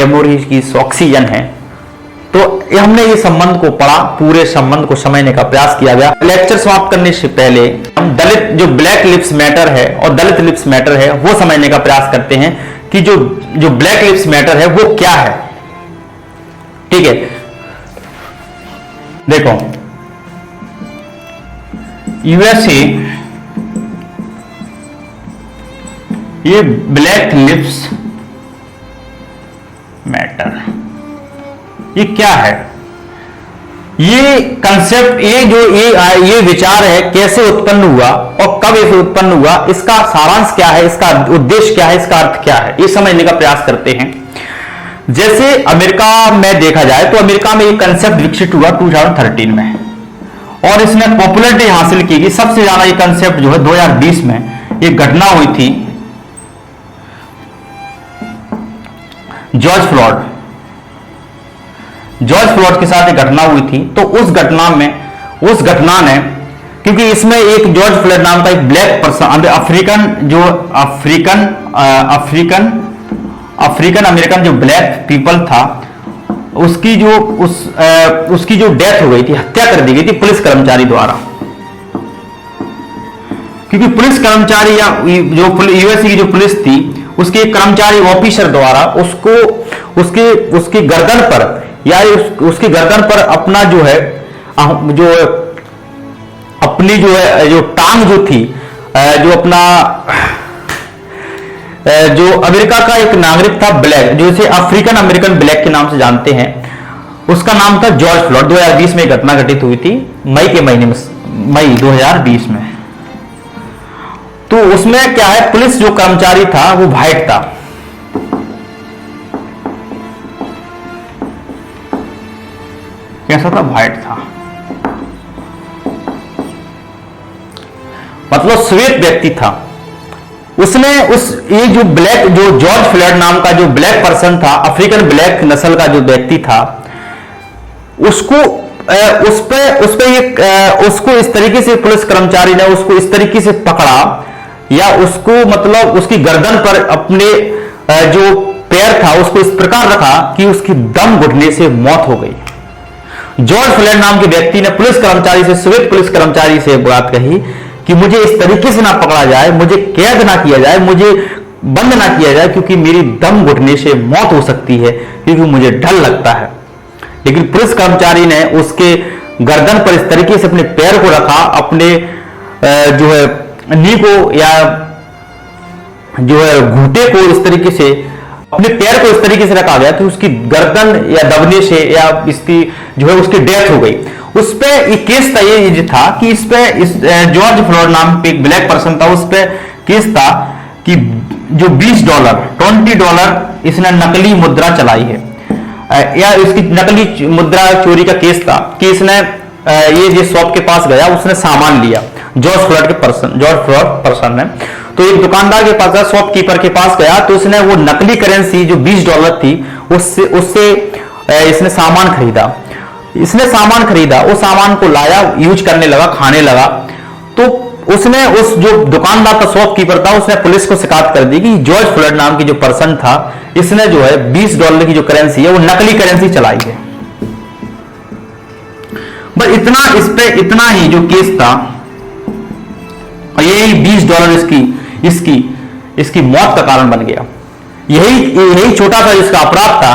Haemorrhage की oxygen है। तो हमने ये संबंध को पढ़ा, पूरे संबंध को समझने का प्रयास किया गया। लेक्चर समाप्त करने से पहले हम दलित जो ब्लैक लिव्स मैटर है और दलित लिव्स मैटर है वो समझने का प्रयास करते हैं कि जो ब्लैक लिव्स मैटर है वो क्या है। ठीक है, देखो यूएसए ये ब्लैक लिव्स मैटर ये क्या है? ये कंसेप्ट, ये विचार है कैसे उत्पन्न हुआ और कब इसे उत्पन्न हुआ, इसका सारांश क्या है, इसका उद्देश्य क्या है, इसका अर्थ क्या है, ये समझने का प्रयास करते हैं। जैसे अमेरिका में देखा जाए तो अमेरिका में ये कंसेप्ट विकसित हुआ 2013 में और इसने पॉपुलैरिटी हासिल की कि सबसे ज्यादा ये कंसेप्ट जो है 2020 में एक घटना हुई थी जॉर्ज फ्लॉयड के साथ एक घटना हुई थी। तो उस घटना ने, क्योंकि इसमें एक जॉर्ज फ्लॉयड नाम का एक ब्लैक पर्सन, अफ्रीकन अमेरिकन जो ब्लैक पीपल था, उसकी जो डेथ हो गई थी, हत्या कर दी गई थी पुलिस कर्मचारी द्वारा। क्योंकि पुलिस कर्मचारी या जो यूएसए की जो पुलिस थी उसके एक कर्मचारी ऑफिसर द्वारा उसकी गर्दन पर या उसकी गर्दन पर अपना जो टांग जो थी, जो अमेरिका का एक नागरिक था ब्लैक, जो इसे अफ्रीकन अमेरिकन ब्लैक के नाम से जानते हैं, उसका नाम था जॉर्ज फ्लॉयड। 2020 में घटना घटित हुई थी मई के महीने में, मई 2020 में। तो उसमें क्या है, पुलिस जो कर्मचारी था वो व्हाइट था। कैसा था? व्हाइट था, मतलब श्वेत व्यक्ति था। उसने ये जो जॉर्ज फ्लॉयड नाम का जो ब्लैक पर्सन था, अफ्रीकन ब्लैक नस्ल का जो व्यक्ति था, उसको इस तरीके से पुलिस कर्मचारी ने उसको इस तरीके से पकड़ा या उसको मतलब उसकी गर्दन पर अपने जो पैर था उसको इस प्रकार रखा कि उसकी दम घुटने से मौत हो गई। जॉर्ज फ्लॉयड नाम के व्यक्ति ने पुलिस कर्मचारी से, श्वेत पुलिस कर्मचारी से बात कही कि मुझे इस तरीके से ना पकड़ा जाए, मुझे कैद ना किया जाए, मुझे बंद ना किया जाए, क्योंकि मेरी दम घुटने से मौत हो सकती है, क्योंकि मुझे डर लगता है। लेकिन पुलिस कर्मचारी ने उसके गर्दन पर इस तरीके से अपने पैर को रखा, अपने जो है नी को या जो है घुटने को इस तरीके से, अपने पैर को इस तरीके से रखा गया कि उसकी गर्दन या दबने से या इसकी जो है उसकी डेथ हो गई। उस पे एक केस था, ये था कि इस पे जॉर्ज फ्लॉयड नाम पे एक ब्लैक पर्सन था, उस पे केस था कि जो $20 इसने नकली मुद्रा चलाई है या इसकी नकली मुद्रा चोरी का केस था कि इसने ये जिस शॉप के पास गया उसने सामान लिया जॉर्ज फ्लॉयड पर्सन ने। तो एक दुकानदार के पास, शॉपकीपर के पास गया, तो उसने वो नकली करेंसी जो $20 थी उससे इसने सामान खरीदा। वो सामान को लाया, यूज करने लगा, खाने लगा। तो उसने उस जो दुकानदार था, शॉपकीपर था, उसने पुलिस को शिकायत कर दी कि जॉर्ज फ्लॉयड नाम की जो पर्सन था, इसने जो है $20 की जो करेंसी है वो नकली करेंसी चलाई है। बस इतना ही जो केस था, यही $20 इसकी मौत का कारण बन गया। यही छोटा सा इसका अपराध था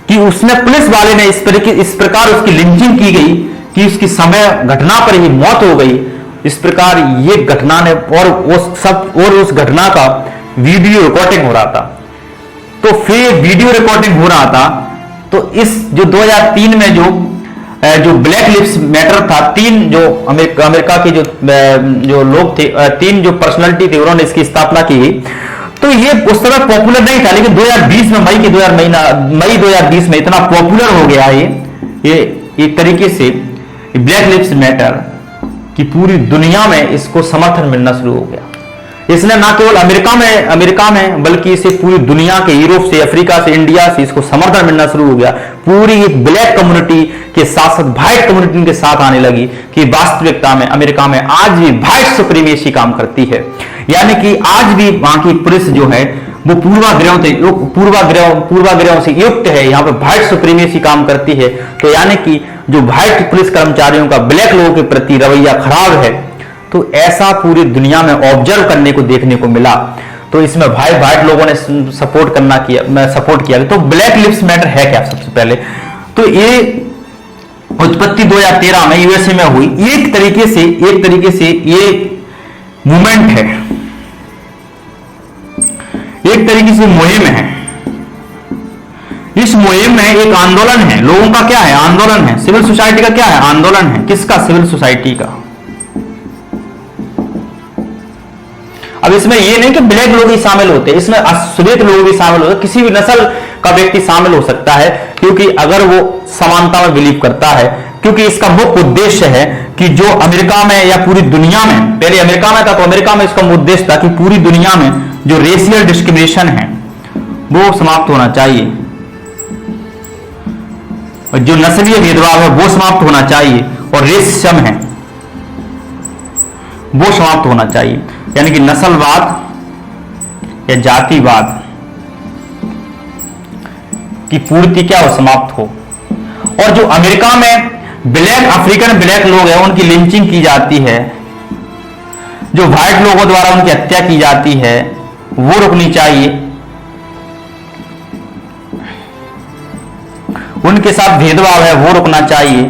कि उसने, पुलिस वाले ने इस प्रकार उसकी लिंचिंग की गई कि उसकी समय घटना पर ही मौत हो गई। इस प्रकार ये घटना ने और उस घटना का वीडियो रिकॉर्डिंग हो रहा था। तो फिर वीडियो रिकॉर्डिंग हो रहा था, तो इस जो 2003 में जो ब्लैक लिव्स मैटर था, 3 जो अमेरिका के जो लोग थे, 3 जो पर्सनालिटी थे, उन्होंने इसकी स्थापना की। तो ये उस समय पॉपुलर नहीं था, लेकिन 2020 में मई 2020 में इतना पॉपुलर हो गया ये एक तरीके से ब्लैक लिव्स मैटर कि पूरी दुनिया में इसको समर्थन मिलना शुरू हो गया। इसने ना केवल अमेरिका में बल्कि इसे पूरी दुनिया के, यूरोप से, अफ्रीका से, इंडिया से इसको समर्थन मिलना शुरू हो गया। पूरी एक ब्लैक कम्युनिटी के साथ साथ व्हाइट कम्युनिटी के साथ आने लगी कि वास्तविकता में अमेरिका में आज भी व्हाइट सुप्रीमेसी काम करती है, यानी कि आज भी वहां की पुलिस जो है वो पूर्वाग्रहों से युक्त है, यहाँ पे व्हाइट सुप्रीमेसी काम करती है। तो यानी कि जो व्हाइट पुलिस कर्मचारियों का ब्लैक लोगों के प्रति रवैया खराब है, तो ऐसा पूरी दुनिया में ऑब्जर्व करने को देखने को मिला। तो इसमें व्हाइट लोगों ने सपोर्ट किया। तो ब्लैक लिव्स मैटर है क्या? सबसे पहले तो ये उत्पत्ति 2013 में यूएसए में हुई। एक तरीके से ये मूवमेंट है, एक तरीके से मुहिम है। इस मुहिम में एक आंदोलन है, लोगों का क्या है? आंदोलन है। सिविल सोसाइटी का क्या है? आंदोलन है। किसका? सिविल सोसाइटी का। अब इसमें ये नहीं कि ब्लैक लोग ही शामिल होते, इसमें श्वेत लोग भी शामिल होते, किसी भी नस्ल का व्यक्ति शामिल हो सकता है, क्योंकि अगर वो समानता में बिलीव करता है। क्योंकि इसका मुख्य उद्देश्य है कि जो अमेरिका में या पूरी दुनिया में, पहले अमेरिका में था तो अमेरिका में इसका उद्देश्य था कि पूरी दुनिया में जो रेशियल डिस्क्रिमिनेशन है वो समाप्त होना चाहिए, और जो नस्लीय भेदभाव है वो समाप्त होना चाहिए, और रेसिज्म है वो समाप्त होना चाहिए। यानी कि नस्लवाद या जातिवाद की पूर्ति क्या हो? समाप्त हो। और जो अमेरिका में अफ्रीकन ब्लैक लोग हैं उनकी लिंचिंग की जाती है, जो व्हाइट लोगों द्वारा उनकी हत्या की जाती है वो रुकनी चाहिए, उनके साथ भेदभाव है वो रुकना चाहिए।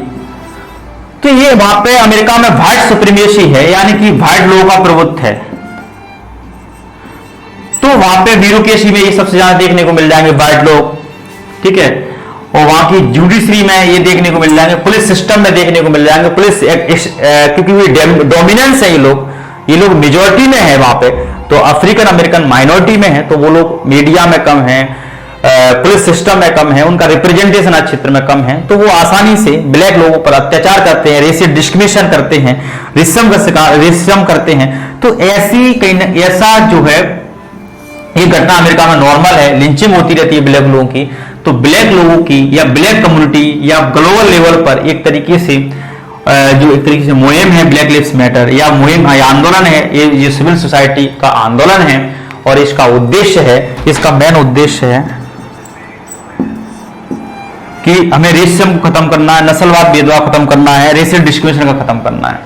तो ये वहां पे अमेरिका में व्हाइट सुप्रीमेसी है, यानी कि व्हाइट लोगों का प्रभुत्व है। तो वहां पे ब्यूरोक्रेसी में ये सबसे ज्यादा देखने को मिल जाएंगे व्हाइट लोग, ठीक है। और वहां की जुडिशरी में ये देखने को मिल जाएंगे, पुलिस सिस्टम में देखने को मिल जाएंगे, क्योंकि ये डोमिनेंस है, ये लोग मेजोरिटी में है वहां पे। तो अफ्रीकन अमेरिकन माइनॉरिटी में है, तो वो लोग मीडिया में कम है, पुलिस सिस्टम में कम है, उनका रिप्रेजेंटेशन आज क्षेत्र में कम है। तो वो आसानी से ब्लैक लोगों पर अत्याचार करते हैं, रेसियल डिस्क्रिमिनेशन करते हैं, रेसिज्म करते हैं। तो ऐसा जो है ये घटना अमेरिका में नॉर्मल है, लिंचिंग होती रहती है ब्लैक लोगों की। तो ब्लैक लोगों की या ब्लैक कम्युनिटी या ग्लोबल लेवल पर एक तरीके से मुहिम है ब्लैक लिव्स मैटर, या मुहिम या आंदोलन है, ये सिविल सोसाइटी का आंदोलन है। और इसका उद्देश्य है, इसका मेन उद्देश्य है कि हमें रेसिज्म को खत्म करना है, नस्लवाद भेदभाव खत्म करना है, रेशियल डिस्क्रिमिनेशन का खत्म करना है।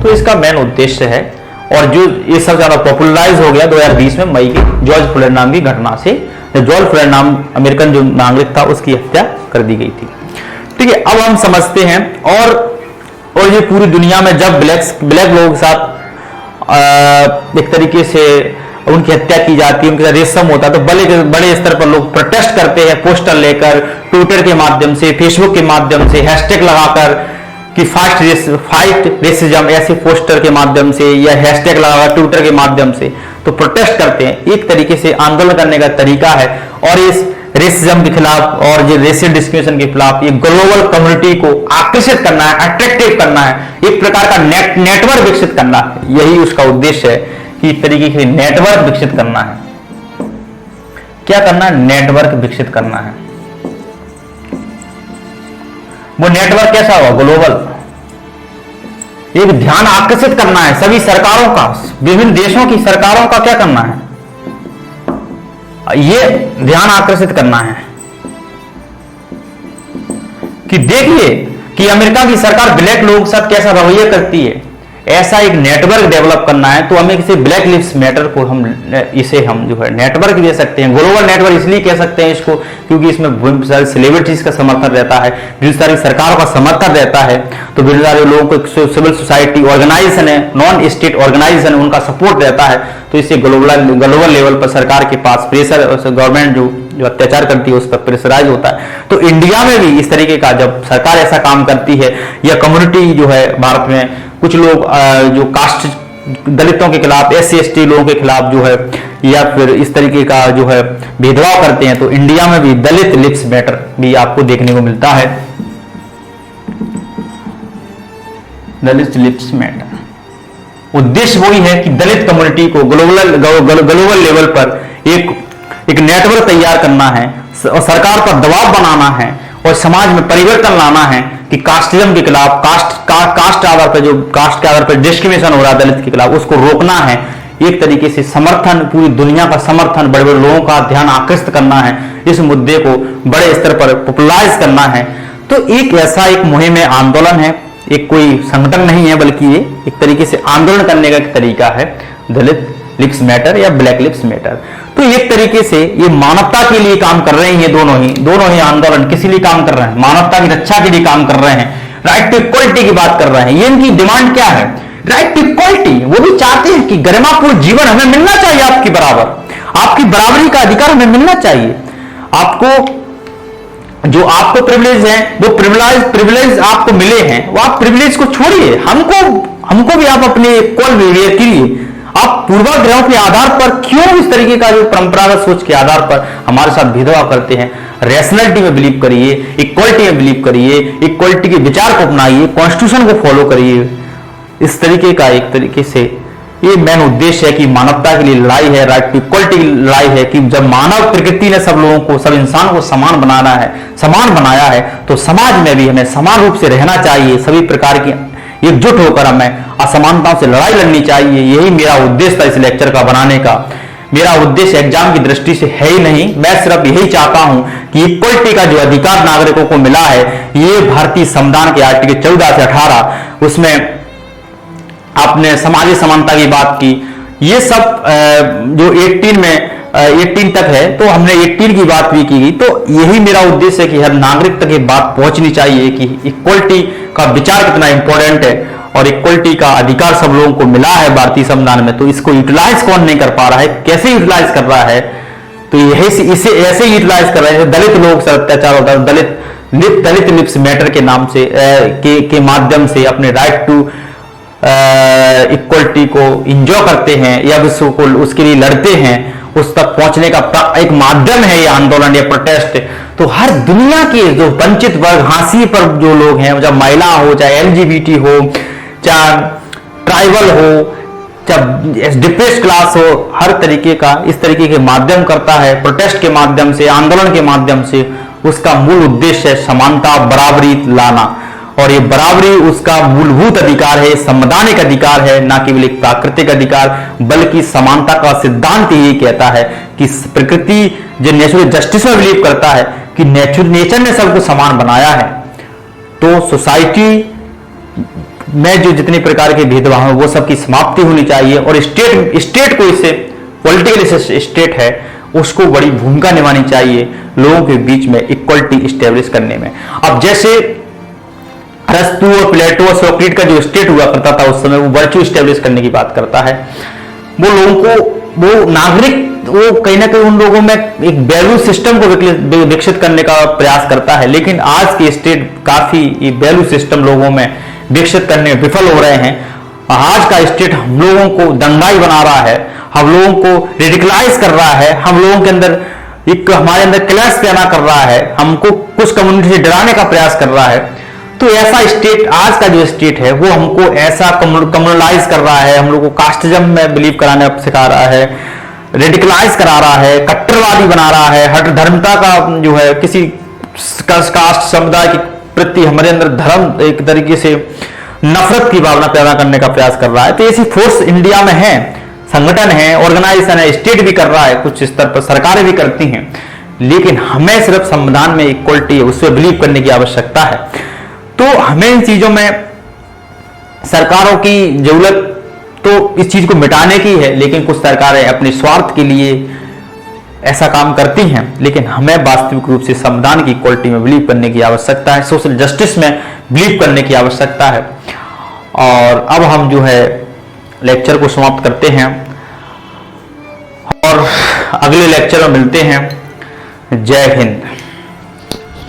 तो इसका मेन उद्देश्य है। और जो ये सब ज्यादा पॉपुलराइज हो गया 2020 में मई की जॉर्ज फ्लॉयड नाम की घटना से। जॉर्ज फ्लॉयड नाम अमेरिकन जो नागरिक था उसकी हत्या कर दी गई थी, ठीक है। अब हम समझते हैं और ये पूरी दुनिया में जब ब्लैक लोगों के साथ एक तरीके से उनकी हत्या की जाती है, उनके साथ रेसिज्म होता है, तो बड़े स्तर पर लोग प्रोटेस्ट करते हैं, पोस्टर लेकर, ट्विटर के माध्यम से, फेसबुक के माध्यम से, हैशटैग लगाकर कि फाइट रेसिज्म, ऐसे पोस्टर के माध्यम से या हैशटैग लगाकर ट्विटर के माध्यम से तो प्रोटेस्ट करते हैं। एक तरीके से आंदोलन करने का तरीका है। और इस रेसिज्म के खिलाफ और ये रेशियल डिस्क्रिमिनेशन के खिलाफ ये ग्लोबल कम्युनिटी को आकर्षित करना है, अट्रैक्टिव करना है, एक प्रकार का नेटवर्क विकसित करना है। यही उसका उद्देश्य है कि इस तरीके से नेटवर्क विकसित करना है। क्या करना है? नेटवर्क विकसित करना है। वो नेटवर्क कैसा होगा? ग्लोबल। एक ध्यान आकर्षित करना है सभी सरकारों का, विभिन्न देशों की सरकारों का क्या करना है? ये ध्यान आकर्षित करना है कि देखिए कि अमेरिका की सरकार ब्लैक लोगों के साथ कैसा रवैया करती है। ऐसा एक नेटवर्क डेवलप करना है। तो हमें किसी ब्लैक लिव्स मैटर को इसे हम जो है नेटवर्क दे सकते हैं। ग्लोबल नेटवर्क इसलिए कह सकते हैं इसको क्योंकि इसमें बहुत सारे सेलिब्रिटीज का समर्थन रहता है, बहुत सारी सरकारों का समर्थन रहता है। तो बहुत सारे लोगों को सिविल सोसाइटी ऑर्गेनाइजेशन है, नॉन स्टेट ऑर्गेनाइजेशन है, उनका सपोर्ट रहता है। तो इससे ग्लोबल लेवल पर सरकार के पास प्रेशर, गवर्नमेंट जो अत्याचार करती है उस पर प्रेशराइज होता है। तो इंडिया में भी इस तरीके का जब सरकार ऐसा काम करती है या कम्युनिटी जो है भारत में कुछ लोग जो कास्ट दलितों के खिलाफ, SC/ST लोगों के खिलाफ जो है या फिर इस तरीके का जो है भेदभाव करते हैं, तो इंडिया में भी दलित लिव्स मैटर भी आपको देखने को मिलता है। दलित लिव्स मैटर उद्देश्य वही है कि दलित कम्युनिटी को ग्लोबल लेवल पर एक नेटवर्क तैयार करना है और सरकार पर दबाव बनाना है और समाज में परिवर्तन लाना है कि कास्टिज्म के खिलाफ, कास्ट आधार पर जो कास्ट के आधार पर डिस्क्रिमिनेशन हो रहा है दलित के खिलाफ, उसको रोकना है। एक तरीके से समर्थन, पूरी दुनिया का समर्थन, बड़े बड़े लोगों का ध्यान आकर्षित करना है, इस मुद्दे को बड़े स्तर पर पॉपुलराइज करना है। तो एक ऐसा एक मुहिम है, आंदोलन है, एक कोई संगठन नहीं है, बल्कि ये एक तरीके से आंदोलन करने का एक तरीका है, दलित लिप्स मैटर या ब्लैक लिप्स मैटर। तो एक तरीके से ये मानवता के लिए काम कर रहे हैं, दोनों ही आंदोलन किसी लिए काम कर रहे हैं, मानवता की रक्षा के लिए काम कर रहे हैं, राइट टू इक्वलिटी की बात कर रहे हैं। ये इनकी डिमांड क्या है? Right to equality. वो भी चाहते हैं कि गरिमापूर्ण जीवन हमें मिलना चाहिए, आपकी बराबरी का अधिकार हमें मिलना चाहिए। जो आपको प्रिविलेज है, वो प्रिविलेज आपको मिले हैं, वो आप प्रिविलेज को छोड़िए, हमको भी आप अपने इक्वल बिहेवियर के लिए आप पूर्वाग्रहों के आधार पर क्यों इस तरीके का जो परंपरागत सोच के आधार पर हमारे साथ भेदभाव करते हैं? रैशनैलिटी में बिलीव करिए, इक्वलिटी में बिलीव करिए, इक्वलिटी के विचार को अपनाइए, कॉन्स्टिट्यूशन को फॉलो करिए। इस तरीके का एक तरीके से ये मेन उद्देश्य है कि मानवता के लिए लड़ाई है, राइट टू इक्वलिटी की लड़ाई है कि जब मानव प्रकृति ने सब लोगों को, सब इंसान को समान बनाया है, तो समाज में भी हमें समान रूप से रहना चाहिए। सभी प्रकार की एकजुट होकर हमें असमानताओं से लड़ाई लड़नी चाहिए। यही मेरा उद्देश्य था इस लेक्चर का बनाने का। मेरा उद्देश्य एग्जाम की दृष्टि से है ही नहीं, मैं सिर्फ यही चाहता हूं कि इक्वलिटी का जो अधिकार नागरिकों को मिला है, ये भारतीय संविधान के आर्टिकल 14 से 18 उसमें आपने सामाजिक समानता की बात की, ये सब जो 18 तक है, तो हमने 18 की बात भी की। तो यही मेरा उद्देश्य है कि हर नागरिक तक ये बात पहुंचनी चाहिए कि इक्वलिटी का विचार कितना इंपॉर्टेंट है और इक्वलिटी का अधिकार सब लोगों को मिला है भारतीय संविधान में। तो इसको यूटिलाइज कौन नहीं कर पा रहा है, कैसे यूटिलाइज कर रहा है? तो इसे ऐसे यूटिलाइज कर रहे हैं, दलित लोग से अत्याचार होता है, दलित लिप्स मैटर के नाम से के माध्यम से अपने राइट टू इक्वलिटी को इंजॉय करते हैं या उसके लिए लड़ते हैं। उस तक पहुंचने का एक माध्यम है ये आंदोलन, ये प्रोटेस्ट। तो हर दुनिया के जो वंचित वर्ग, हाशिए पर जो लोग हैं, चाहे महिला हो, चाहे एलजीबीटी हो, चाहे ट्राइबल हो, चाहे डिप्रेस्ड क्लास हो, हर तरीके का इस तरीके के माध्यम करता है, प्रोटेस्ट के माध्यम से, आंदोलन के माध्यम से। उसका मूल उद्देश्य है समानता, बराबरी लाना। और ये बराबरी उसका मूलभूत अधिकार है, संवैधानिक अधिकार है, ना केवल एक प्राकृतिक अधिकार, बल्कि समानता का सिद्धांत यही कहता है कि प्रकृति जो नेचुरल जस्टिस में बिलीव करता है कि नेचर ने सबको समान बनाया है। तो सोसाइटी में जो जितने प्रकार के भेदभाव है वो सब की समाप्ति होनी चाहिए। और स्टेट को इससे पॉलिटिकल स्टेट है, उसको बड़ी भूमिका निभानी चाहिए लोगों के बीच में इक्वलिटी स्टेब्लिश करने में। अब जैसे अरस्तु और प्लेटो और सोक्रेटिस का जो स्टेट हुआ करता था उस समय, वो वर्च्यू स्टेब्लिश करने की बात करता है। वो लोगों को, वो नागरिक, वो कहीं ना कहीं उन लोगों में एक वैल्यू सिस्टम को विकसित करने का प्रयास करता है। लेकिन आज के स्टेट काफी वैल्यू सिस्टम लोगों में विकसित करने में विफल हो रहे हैं। आज का स्टेट हम लोगों को दंगाई बना रहा है, हम लोगों को रेडिकलाइज कर रहा है, हम लोगों के अंदर हमारे अंदर क्लैश पैदा कर रहा है, हमको कुछ कम्युनिटी से डराने का प्रयास कर रहा है। तो ऐसा स्टेट, आज का जो स्टेट है वो हमको ऐसा कम्युनलाइज कर रहा है, हम लोग को कास्टिज्म में बिलीव कराने सिखा रहा है, रेडिकलाइज करा रहा है, कट्टरवादी बना रहा है, हर धर्मता का जो है किसी कास्ट समुदाय के प्रति हमारे अंदर धर्म एक तरीके से नफरत की भावना पैदा करने का प्रयास कर रहा है। तो ऐसी फोर्स इंडिया में है, संगठन है, ऑर्गेनाइजेशन है, स्टेट भी कर रहा है, कुछ स्तर पर सरकारें भी करती हैं। लेकिन हमें सिर्फ संविधान में इक्वलिटी है उससे बिलीव करने की आवश्यकता है। तो हमें इन चीजों में सरकारों की जरूरत तो इस चीज को मिटाने की है, लेकिन कुछ सरकारें अपने स्वार्थ के लिए ऐसा काम करती हैं। लेकिन हमें वास्तविक रूप से संविधान की इक्वलिटी में बिलीव करने की आवश्यकता है, सोशल जस्टिस में बिलीव करने की आवश्यकता है। और अब हम जो है लेक्चर को समाप्त करते हैं और अगले लेक्चर में मिलते हैं। जय हिंद।